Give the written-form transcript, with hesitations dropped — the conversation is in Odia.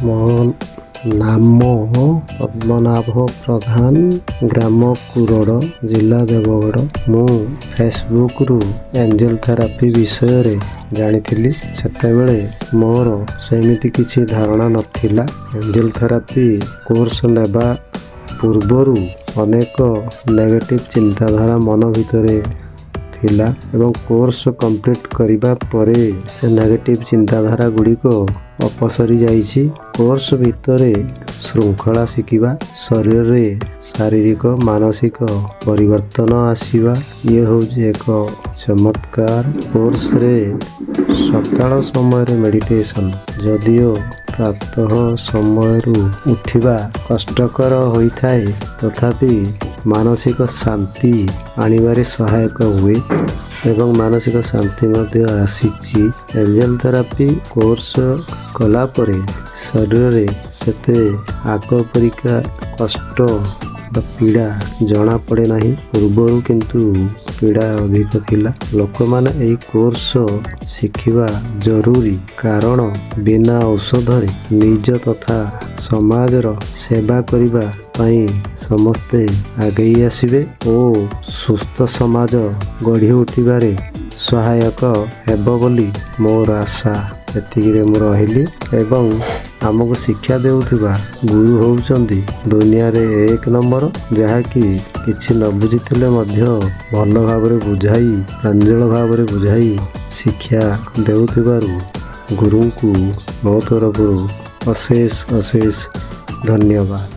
ମୋ ନାମ ପଦ୍ମନାଭ ପ୍ରଧାନ, ଗ୍ରାମ କୁରଡ଼, ଜିଲ୍ଲା ଦେବଗଡ଼। ମୁଁ ଫେସବୁକରୁ ଏଞ୍ଜେଲ ଥେରାପି ବିଷୟରେ ଜାଣିଥିଲି। ସେତେବେଳେ ମୋର ସେମିତି କିଛି ଧାରଣା ନଥିଲା। ଏଞ୍ଜେଲ ଥେରାପି କୋର୍ସ ନେବା ପୂର୍ବରୁ ଅନେକ ନେଗେଟିଭ ଚିନ୍ତାଧାରା ମନ ଭିତରେ ଥିଲା ଏବଂ କୋର୍ସ କମ୍ପ୍ଲିଟ୍ କରିବା ପରେ ସେ ନେଗେଟିଭ ଚିନ୍ତାଧାରା ଗୁଡ଼ିକ ଅପସରି ଯାଇଛି। କୋର୍ସ ଭିତରେ ଶୃଙ୍ଖଳା ଶିଖିବା, ଶରୀରରେ ଶାରୀରିକ ମାନସିକ ପରିବର୍ତ୍ତନ ଆସିବା, ଇଏ ହେଉଛି ଏକ ଚମତ୍କାର। କୋର୍ସରେ ସକାଳ ସମୟରେ ମେଡ଼ିଟେସନ୍, ଯଦିଓ ପ୍ରାତଃ ସମୟରୁ ଉଠିବା କଷ୍ଟକର ହୋଇଥାଏ, ତଥାପି ମାନସିକ ଶାନ୍ତି ଆଣିବାରେ ସହାୟକ ହୁଏ ଏବଂ ମାନସିକ ଶାନ୍ତି ମଧ୍ୟ ଆସିଛି। ଏଞ୍ଜେଲ ଥେରାପି କୋର୍ସ କଲା ପରେ ଶରୀରରେ ସେତେ ଆଗ ପରିକା କଷ୍ଟ ବା ପୀଡ଼ା ଜଣାପଡ଼େ ନାହିଁ। ପୂର୍ବରୁ କିନ୍ତୁ ପୀଡ଼ା ଅଧିକ ଥିଲା। ଲୋକମାନେ ଏହି କୋର୍ସ ଶିଖିବା ଜରୁରୀ, କାରଣ ବିନା ଔଷଧରେ ନିଜ ତଥା ସମାଜର ସେବା କରିବା ପାଇଁ ସମସ୍ତେ ଆଗେଇ ଆସିବେ ଓ ସୁସ୍ଥ ସମାଜ ଗଢ଼ି ଉଠିବାରେ ସହାୟକ ହେବ ବୋଲି ମୋର ଆଶା। ଏତିକିରେ ମୁଁ ରହିଲି ଏବଂ ଆମକୁ ଶିକ୍ଷା ଦେଉଥିବା ଗୁରୁ ହେଉଛନ୍ତି ଦୁନିଆରେ 1 ନମ୍ବର, ଯାହାକି କିଛି ନ ବୁଝିଥିଲେ ମଧ୍ୟ ଭଲ ଭାବରେ ବୁଝାଇ, ପ୍ରାଞ୍ଜଳ ଭାବରେ ବୁଝାଇ ଶିକ୍ଷା ଦେଉଥିବାରୁ ଗୁରୁଙ୍କୁ ମୋ ତରଫରୁ ଅଶେଷ ଅଶେଷ ଧନ୍ୟବାଦ।